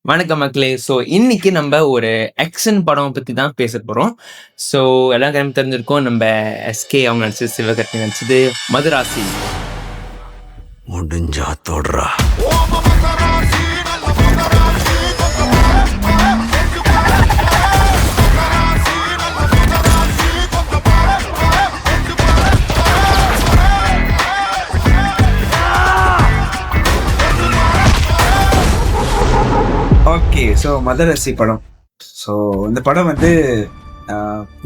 வணக்கம் மக்களே. ஸோ இன்னைக்கு நம்ம ஒரு ஆக்ஷன் படம் பற்றி தான் பேச போகிறோம். ஸோ எல்லாம் கிளம்பி தெரிஞ்சிருக்கோம். நம்ம எஸ்கே அவங்க நடிச்சது, சிவகார்த்திகேயன் நடிச்சது மதுராசி. முடிஞ்சா தொடுறா. ஓகே, ஸோ மதராசி படம். ஸோ இந்த படம் வந்து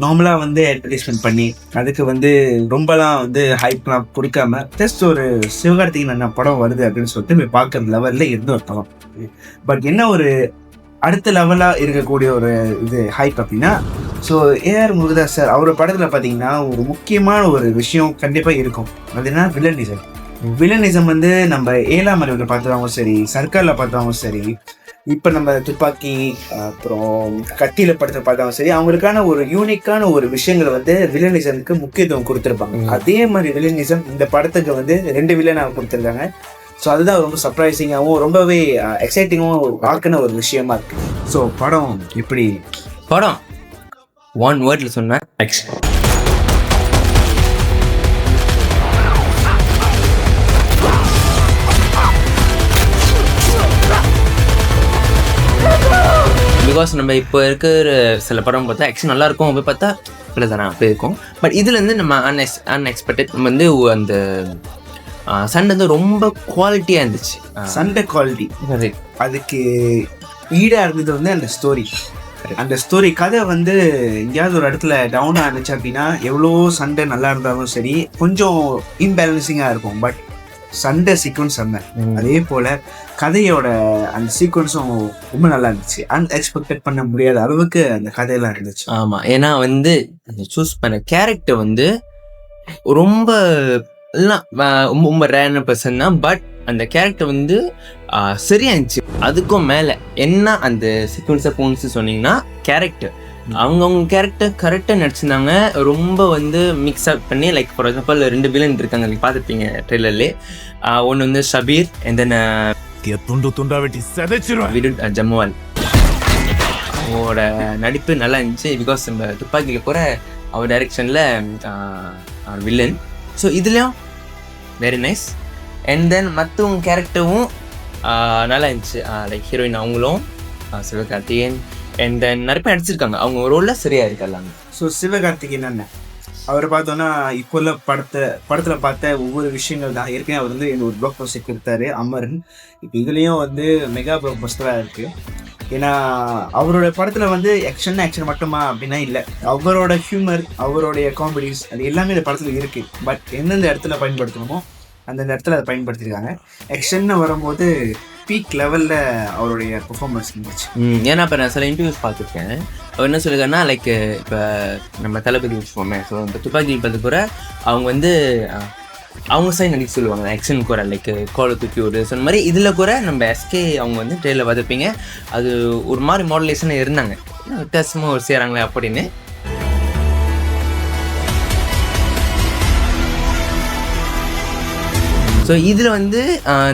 நார்மலாக வந்து அட்வர்டைஸ்மெண்ட் பண்ணி அதுக்கு வந்து ரொம்பலாம் வந்து ஹைப்லாம் கொடுக்காம ஜஸ்ட் ஒரு சிவகார்த்திகேயன் அண்ணா படம் வருது அப்படின்னு சொல்லிட்டு போய் பார்க்குற லெவலில் இருந்து ஒரு படம். பட் என்ன ஒரு அடுத்த லெவலாக இருக்கக்கூடிய ஒரு இது ஹைப் அப்படின்னா, ஸோ ஏஆர் முருகதாஸ் சார் அவரோட படத்தில் பார்த்தீங்கன்னா ஒரு முக்கியமான ஒரு விஷயம் கண்டிப்பாக இருக்கும். அது என்ன? வில்லனிசம். வில்லனிசம் வந்து நம்ம 7ஆம் அறிவில் பார்த்தவங்க சரி, சர்க்காரில் பார்த்தவங்க சரி, இப்போ நம்ம துப்பாக்கி அப்புறம் கத்தியில படத்தை பார்த்தாலும் சரி, அவங்களுக்கான ஒரு யூனிக்கான ஒரு விஷயங்களை வந்து வில்லனிசமுக்கு முக்கியத்துவம் கொடுத்துருப்பாங்க. அதே மாதிரி வில்லனிசம் இந்த படத்துக்கு வந்து 2 வில்லனாக கொடுத்துருக்காங்க. ஸோ அதுதான் ரொம்ப சர்ப்ரைசிங்காகவும் ரொம்பவே எக்ஸைட்டிங்காகவும் ஆக்கின ஒரு விஷயமா இருக்கு. ஸோ படம் எப்படி? படம் 1 வேர்டில் சொன்னேன், ஆக்ஷன். பிகாஸ் நம்ம இப்போ இருக்கிற சில படம் பார்த்தா ஆக்ஷன் நல்லா இருக்கும், போய் பார்த்தா இல்லை தானே அப்படி இருக்கும். பட் இதுலேருந்து நம்ம அன்எக்ஸ்பெக்டட் வந்து அந்த சண்டை வந்து ரொம்ப குவாலிட்டியாக இருந்துச்சு. சண்டை குவாலிட்டி அதுக்கு ஈடாக இருந்தது வந்து அந்த ஸ்டோரி கதை வந்து எங்கேயாவது ஒரு இடத்துல டவுனாக இருந்துச்சு அப்படின்னா எவ்வளோ சண்டை நல்லா இருந்தாலும் சரி கொஞ்சம் இம்பேலன்சிங்காக இருக்கும். பட் சண்டை சீக்வன்ஸ் அதே போல் கதையோட அந்த சீக்வன்ஸும் ரொம்ப நல்லா இருந்துச்சு. அன்எக்ஸ்பெக்டட் பண்ண முடியாத அளவுக்கு அந்த கதையெல்லாம் இருந்துச்சு. ஆமாம், ஏன்னா வந்து சூஸ் பண்ண கேரக்டர் வந்து ரொம்ப ரொம்ப ரேரான பர்சன் தான். பட் அந்த கேரக்டர் வந்து சரியா இருந்துச்சு. அதுக்கும் மேலே என்ன அந்த சீக்வன்ஸை போன்ஸு சொன்னீங்கன்னா கேரக்டர், அவங்கவுங்க கேரக்டர் கரெக்டாக நடிச்சிருந்தாங்க. ரொம்ப வந்து மிக்ஸ் அப் பண்ணி, லைக் ஃபார் எக்ஸாம்பிள் 2 வில்லன் இருக்காங்க, நீங்கள் பார்த்துருப்பீங்க ட்ரெய்லர்லே. ஒன்று வந்து ஷபீர் அண்ட் தென் விடுட் ஜம்வால். அவங்களோட நடிப்பு நல்லா இருந்துச்சு. பிகாஸ் நம்ம துப்பாக்கியில் போகிற அவர் டைரெக்ஷனில் வில்லன். ஸோ இதுலேயும் வெரி நைஸ். அண்ட் தென் மற்றவங்க கேரக்டரும் நல்லா இருந்துச்சு. லைக் ஹீரோயின் அவங்களும் சிவகார்த்திகேயன் அண்ட் தென் நிறைய பேர் நடிச்சிருக்காங்க. அவங்க ரோலில் சரியாக இருக்கலாம். ஸோ சிவகார்த்திகேயன் என்ன அவரை பார்த்தோன்னா இப்போ உள்ள படத்தில் பார்த்த ஒவ்வொரு விஷயங்கள் தான். ஏற்கனவே அவர் வந்து ஒரு பிளாக் பஸ்டர் கொடுத்தாரு அமரன். இப்போ இதுலேயும் வந்து மெகா பிளாக் பஸ்டராக இருக்குது. ஏன்னா அவரோட படத்தில் வந்து ஆக்ஷன் மட்டுமா அப்படின்னா இல்லை, அவரோட ஹியூமர், அவருடைய காமெடிஸ் அது எல்லாமே இந்த படத்தில் இருக்குது. பட் எந்தெந்த இடத்துல பயன்படுத்தணுமோ அந்தந்த இடத்துல அதை பயன்படுத்தியிருக்காங்க. ஆக்ஷன்னு வரும்போது பீக் லெவலில் அவருடைய பெர்ஃபார்மன்ஸ் இருந்துச்சு. ஏன்னா இப்போ நான் சில இன்டர்வியூஸ் பார்த்துருக்கேன். அவர் என்ன சொல்லியிருக்காருன்னா, லைக் இப்போ நம்ம தளபதி வச்சுப்போமே, ஸோ இந்த துப்பாக்கி பார்த்து கூட அவங்க வந்து அவங்க சைன் நடிக்க சொல்லுவாங்க ஆக்ஷன் கூட, லைக் கோலை தூக்கி ஒரு சொன்ன மாதிரி. இதில் கூட நம்ம எஸ்கே அவங்க வந்து ட்ரெயிலில் பார்த்துருப்பீங்க, அது ஒரு மாதிரி மாடுலேஷனாக இருந்தாங்க, வித்தியாசமாக ஒரு செய்கிறாங்களே அப்படின்னு. ஸோ இதில் வந்து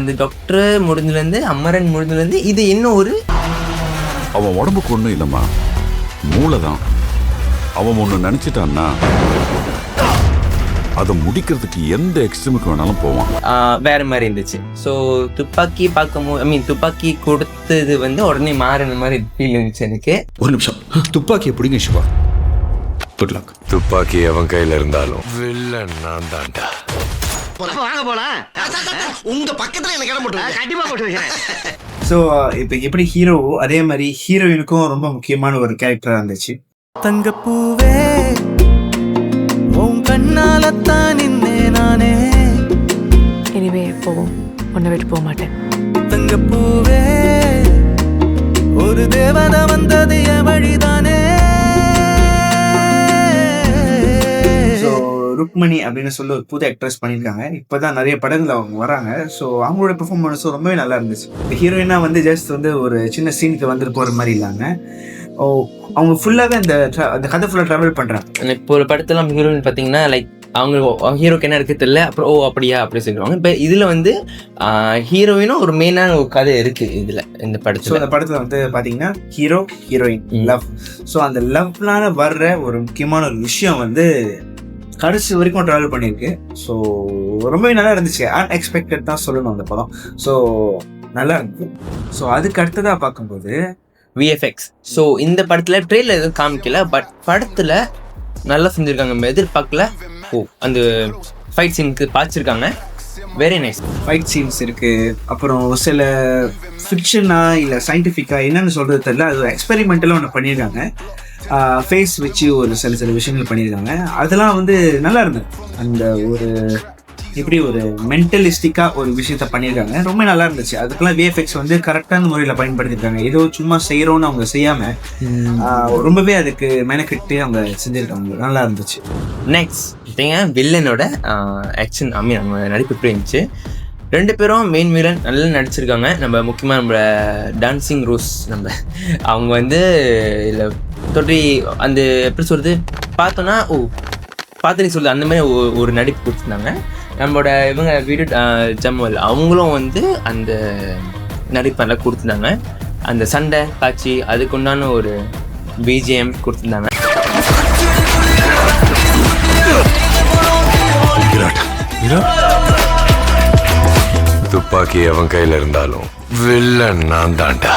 இந்த டாக்டர் முடிஞ்சுலேருந்து அமரன் முடிஞ்சுலேருந்து இது இன்னும் ஒரு அவன் உடம்புக்கு ஒன்றும் இல்லைம்மா, மூளை தான். அவன் ஒன்று நினச்சிட்டான்னா அதை முடிக்கிறதுக்கு எந்த எக்ஸ்ட்ரீமுக்கு வேணாலும் போவான். வேறு மாதிரி இருந்துச்சு. ஸோ துப்பாக்கி பார்க்கும்போது துப்பாக்கி கொடுத்தது வந்து உடனே மாறின மாதிரி ஃபீல் இருந்துச்சு எனக்கு. ஒரு நிமிஷம், துப்பாக்கி எப்படிங்க சிவா? Good luck. துப்பாக்கி அவன் கையில் இருந்தாலும் வில்லன் நான் தான்டா. ஸோ இப்போ எப்படி ஹீரோவோ அதே மாதிரி ஹீரோயினுக்கும் ரொம்ப முக்கியமான ஒரு கேரக்டராக இருந்துச்சு. தங்கப்பூவே உன் கண்ணாலத்தான் நின்னே நானே, இனிமே எப்பவும் உன்னை விட்டு போக மாட்டேன். தங்கப்பூவே ஒரு தேவதை வந்தது என் வழிதானே. ருக்மணி அப்படின்னு சொல்லி ஒரு புது ஆக்ட்ரஸ் பண்ணியிருக்காங்க. இப்போதான் நிறைய படங்கள் அவங்க வராங்க. ஸோ அவங்களோட பெர்ஃபார்மன்ஸும் ரொம்பவே நல்லா இருந்துச்சு. இந்த ஹீரோயினாக வந்து ஜஸ்ட் வந்து ஒரு சின்ன சீனுக்கு வந்துட்டு போகிற மாதிரி இல்லாமல் அவங்க ஃபுல்லாகவே அந்த கதை ஃபுல்லாக ட்ராவல் பண்ணுறாங்க. இப்போ ஒரு படத்தில் ஹீரோயின் பார்த்தீங்கன்னா லைக் அவங்க ஹீரோக்கு என்ன இருக்கு தெரியல, அப்புறம் ஓ அப்படியா அப்படி சொல்லுவாங்க. இப்போ இதில் வந்து ஹீரோயினும் ஒரு மெயினான ஒரு கதை இருக்கு இதில் இந்த ஸோ படத்தில். அந்த படத்தில் வந்து பார்த்தீங்கன்னா ஹீரோ ஹீரோயின் லவ். ஸோ அந்த லவ்னால வர்ற ஒரு முக்கியமான ஒரு விஷயம் வந்து கடைசி வரைக்கும் ட்ராவல் பண்ணியிருக்கு. ஸோ ரொம்பவே நல்லா இருந்துச்சு. அன்எக்ஸ்பெக்டட் தான் சொல்லணும் அந்த படம். ஸோ நல்லா இருந்துச்சு. ஸோ அதுக்கு அடுத்ததாக பார்க்கும்போது விஎஃப்எக்ஸ். ஸோ இந்த படத்தில் ட்ரெயிலர் எதுவும் காமிக்கல, பட் படத்தில் நல்லா செஞ்சுருக்காங்க. எதிர்பார்க்கல. அந்த ஃபைட் சீனுக்கு பார்த்துருக்காங்க. Very nice. ஃபைட் சீன்ஸ் இருக்குது. அப்புறம் சில ஃபிக்ஷனாக இல்லை சயின்டிஃபிக்காக என்னென்னு சொல்கிறது தெரியல, அது ஒரு எக்ஸ்பெரிமெண்டலாக ஒன்று பண்ணியிருக்காங்க. ஃபேஸ் வச்சு ஒரு சில விஷயங்கள் பண்ணியிருக்காங்க. அதெல்லாம் வந்து நல்லா இருந்தது. அந்த ஒரு இப்படி ஒரு மென்டலிஸ்டிக்காக ஒரு விஷயத்த பண்ணியிருக்காங்க. ரொம்ப நல்லா இருந்துச்சு. அதுக்கெல்லாம் விஎஃப்எக்ஸ் வந்து கரெக்டான முறையில் பயன்படுத்தியிருக்காங்க. ஏதோ சும்மா செய்கிறோன்னு அவங்க செய்யாமல் ரொம்பவே அதுக்கு மெனக்கிட்டு அவங்க செஞ்சுருக்காங்க. நல்லா இருந்துச்சு. நெக்ஸ்ட் பார்த்தீங்கன்னா வில்லனோட ஆக்ஷன் அவங்க நடிப்பு எப்படி இருந்துச்சு. 2 பேரும் மெயின் வில்லன் நல்லா நடிச்சிருக்காங்க. நம்ம முக்கியமாக நம்ம டான்சிங் ரோஸ் அவங்க வந்து இல்லை தொட்டி அந்த எப்படி சொல்கிறது பார்த்தோன்னா பார்த்துட்டு சொல்லுது அந்த மாதிரி ஒரு நடிப்பு கொடுத்துருந்தாங்க. நம்மளோட இவங்க வீடு ஜம்மல் அவங்களும் வந்து அந்த நடிப்பெல்லாம் கொடுத்துருந்தாங்க. அந்த சண்டை காட்சி அதுக்கு உண்டான ஒரு பிஜிஎம் கொடுத்துருந்தாங்க. துப்பாக்கி அவன் கையில இருந்தாலும் வில்லன் நான் தான்டா.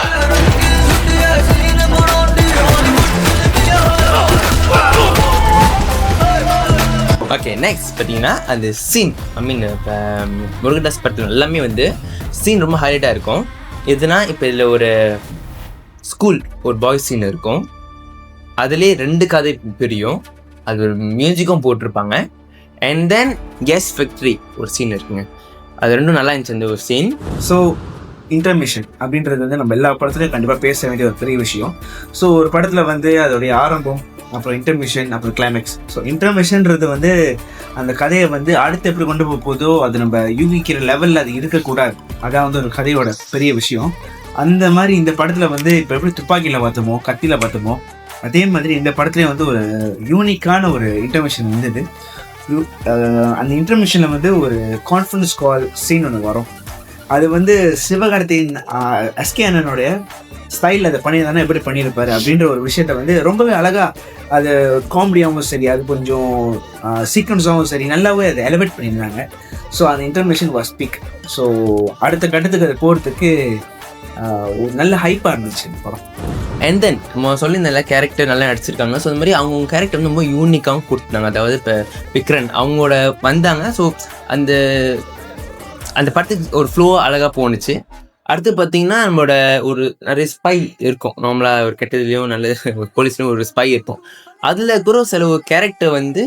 ஓகே, நெக்ஸ்ட் பார்த்தீங்கன்னா அந்த சீன் இப்போ முருகதாஸ் படத்தில் எல்லாமே வந்து சீன் ரொம்ப ஹைலைட்டாக இருக்கும். எதுனா இப்போ இதில் ஒரு ஸ்கூல் ஒரு பாய்ஸ் சீன் இருக்கும். அதுலேயே 2 கதை பிரியும். அது ஒரு மியூசிக்கும் போட்டிருப்பாங்க. அண்ட் தென் கேஸ் ஃபேக்ட்ரி ஒரு சீன் இருக்குங்க. அது 2 நல்லா இருந்துச்சு அந்த ஒரு சீன். ஸோ இன்டர்மிஷன் அப்படின்றது வந்து நம்ம எல்லா படத்துலையும் கண்டிப்பாக பேச வேண்டிய ஒரு பெரிய விஷயம். ஸோ ஒரு படத்தில் வந்து அதோடைய ஆரம்பம், அப்புறம் இன்டர்மிஷன், அப்புறம் கிளைமேக்ஸ். ஸோ இன்டர்மிஷன்றது வந்து அந்த கதையை வந்து அடுத்து எப்படி கொண்டு போக போதோ அது நம்ம யூகிக்கிற லெவலில் அது இருக்கக்கூடாது. அதான் வந்து ஒரு கதையோட பெரிய விஷயம். அந்த மாதிரி இந்த படத்தில் வந்து இப்போ எப்படி துப்பாக்கியில் பார்த்தோமோ கத்தியில் பார்த்தோமோ அதே மாதிரி இந்த படத்துலேயும் வந்து ஒரு யூனிக்கான ஒரு இன்டர்மிஷன் இருந்தது. அந்த இன்டர்மிஷனில் வந்து ஒரு கான்ஃபரன்ஸ் கால் சீன் ஒன்று வரும். அது வந்து சிவகார்த்தியின் எஸ்கே அண்ணனுடைய ஸ்டைலில் அதை பண்ணியிருந்தானே எப்படி பண்ணியிருப்பாரு அப்படின்ற ஒரு விஷயத்த வந்து ரொம்பவே அழகாக அது காமெடியாகவும் சரி, அது கொஞ்சம் சீக்வன்ஸாகவும் சரி நல்லாவே அதை எலிவேட் பண்ணியிருந்தாங்க. ஸோ அந்த இன்டர்மிஷன் வாஸ் பீக். ஸோ அடுத்த கட்டத்துக்கு அதை போகிறதுக்கு ஒரு நல்ல ஹைப்பாக இருந்துச்சு இந்த படம். அண்ட் தென் நம்ம சொல்லி நல்ல கேரக்டர் நல்லா நடிச்சிருக்காங்க. ஸோ அந்த மாதிரி அவங்க கேரக்டர் வந்து ரொம்ப யூனிக்காகவும் கொடுத்துட்டாங்க. அதாவது இப்போ விக்ரன் அவங்களோட வந்தாங்க. ஸோ அந்த படத்துக்கு ஒரு ஃப்ளோ அழகாக போணுச்சு. அடுத்து பார்த்தீங்கன்னா நம்மளோட ஒரு நிறைய ஸ்பை இருக்கும். நார்மலாக ஒரு கெட்டதுலேயும் நல்ல போலீஸ்லேயும் ஒரு ஸ்பை இருக்கும். அதில் கூட சில ஒரு கேரக்டர் வந்து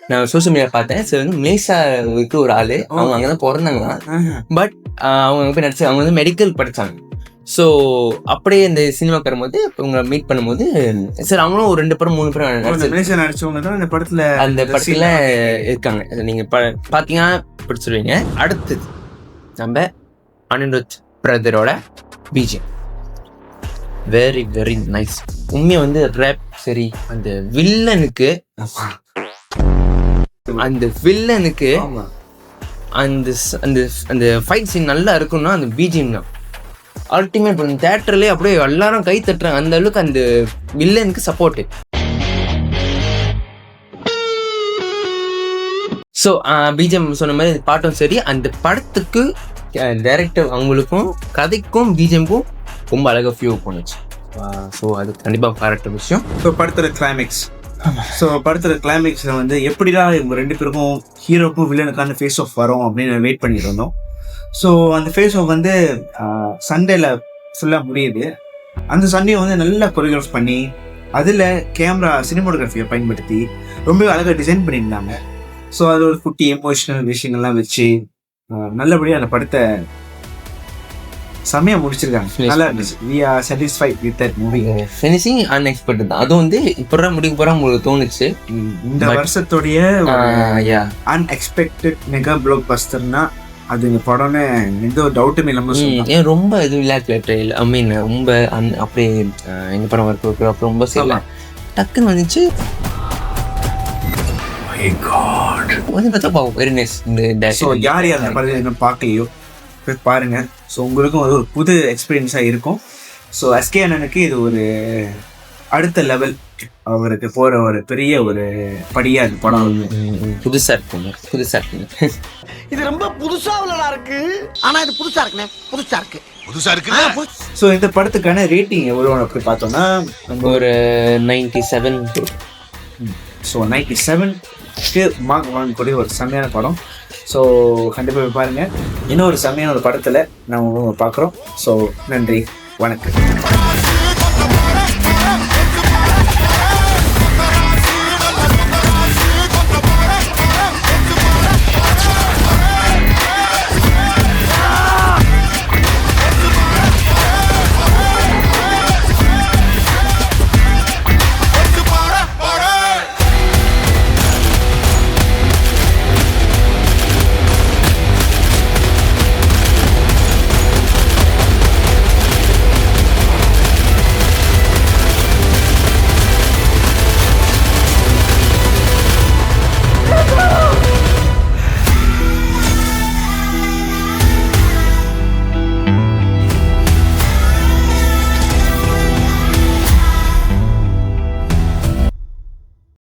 நான் சோஷியல் மீடியா பார்த்தேன். சரி வந்து மலேசியாவுக்கு ஒரு ஆள் அவங்க அங்கே தான் பிறந்தாங்களாம். பட் அவங்க அங்கே போய் நடிச்சு அவங்க வந்து மெடிக்கல் படித்தாங்க. ஸோ அப்படியே இந்த சினிமாக்கு வரும்போது இவங்களை மீட் பண்ணும்போது சார் அவங்களும் ஒரு 2 பேரும் 3 பேரும் நடிச்சவங்க தான் அந்த படத்தில் இருக்காங்க. நீங்கள் பார்த்தீங்கன்னா பிடிச்சிருவீங்க. அடுத்தது நம்ம அனிருத் பிரதரோட பிஜிஎம் வெரி வெரி நைஸ். உண்மையை வந்து ரேப் சரி, அந்த வில்லனுக்கு அந்த அந்த ஃபைட் சீன் நல்லா இருக்குன்னா அந்த பிஜிஎம் தான் அல்டிமேட். அந்த தேட்டர்லேயே அப்படியே எல்லாரும் கை தட்டுறாங்க. அந்த அளவுக்கு அந்த வில்லனுக்கு சப்போர்ட்டு. ஸோ பிஜிஎம் சொன்ன மாதிரி பாட்டும் சரி, அந்த படத்துக்கு டைரக்டர் அவங்களுக்கும் கதைக்கும் பிஜிஎம்க்கும் ரொம்ப அழகாக ஃபியூ பண்ணுச்சு. ஸோ அது கண்டிப்பாக பாராட்ட விஷயம். ஸோ படத்தோட கிளைமேக்ஸ். ஸோ படத்தோட கிளைமேக்ஸில் வந்து எப்படிலாம் இவங்க 2 பேருக்கும் ஹீரோக்கும் வில்லனுக்கான ஃபேஸ் ஆஃப் வரும் அப்படின்னு வெயிட் பண்ணிட்டு இருந்தோம். ஸோ அந்த ஃபேஸ் ஆஃப் வந்து சண்டேல ஃபுல்லாக முடியுது. அந்த சண்டையை வந்து நல்லா கொரியோகிராஃப் பண்ணி அதில் கேமரா சினிமோட்டோகிராஃபியை பயன்படுத்தி ரொம்ப அழகாக டிசைன் பண்ணியிருந்தாங்க. ஸோ அது ஒரு குட்டி எமோஷனல் விஷயங்கள்லாம் வச்சு நல்லபடியாக அந்த படத்தை செம்மையாக முடிச்சிருக்காங்க. நல்லா இருந்துச்சு. we are satisfied with that movie. Finishing unexpected தான். அதுவும் வந்து இப்போ முடிக்க போகிற உங்களுக்கு தோணுச்சு. இந்த வருஷத்துடைய அன்எக்ஸ்பெக்டட் மெகா பிளாக் பஸ்டர்னா அது இந்த படம்னு எந்த ஒரு டவுட்டுமே இல்லாமல் ஏன் ரொம்ப இது விளையாட்டுல ட்ரெயில் ஐ மீன் ரொம்ப அப்படியே எங்கள் படம் ஒர்க் அப்புறம் ரொம்ப சரி டக்குன்னு வந்துச்சு. வந்து பார்த்தா வெரி நைஸ். இந்த ஸோ யார் அந்த படத்தை இன்னும் பார்க்கலையோ போய் பாருங்க. ஸோ உங்களுக்கும் ஒரு புது எக்ஸ்பீரியன்ஸாக இருக்கும். ஸோ எஸ்கே அண்ணனுக்கு இது ஒரு அடுத்த லெவல், அவருக்கு போகிற ஒரு பெரிய ஒரு படியாக இந்த படம் புதுசா இருக்குங்க. இது ரொம்ப புதுசா உள்ளதா இருக்கு. ஆனா இது புதுசா இருக்குண்ணே, புதுசா இருக்கு. ஸோ இந்த படத்துக்கான ரேட்டிங் எவ்வளோ அப்படி பார்த்தோம்னா நம்ம ஒரு 97. ஸோ 97க்கு மார்க் வாங்கக்கூடிய ஒரு செம்மையான படம். ஸோ கண்டிப்பாக போய் பாருங்கள். இன்னும் ஒரு செம்மையான ஒரு படத்தில் நம்ம பார்க்குறோம். ஸோ நன்றி, வணக்கம்.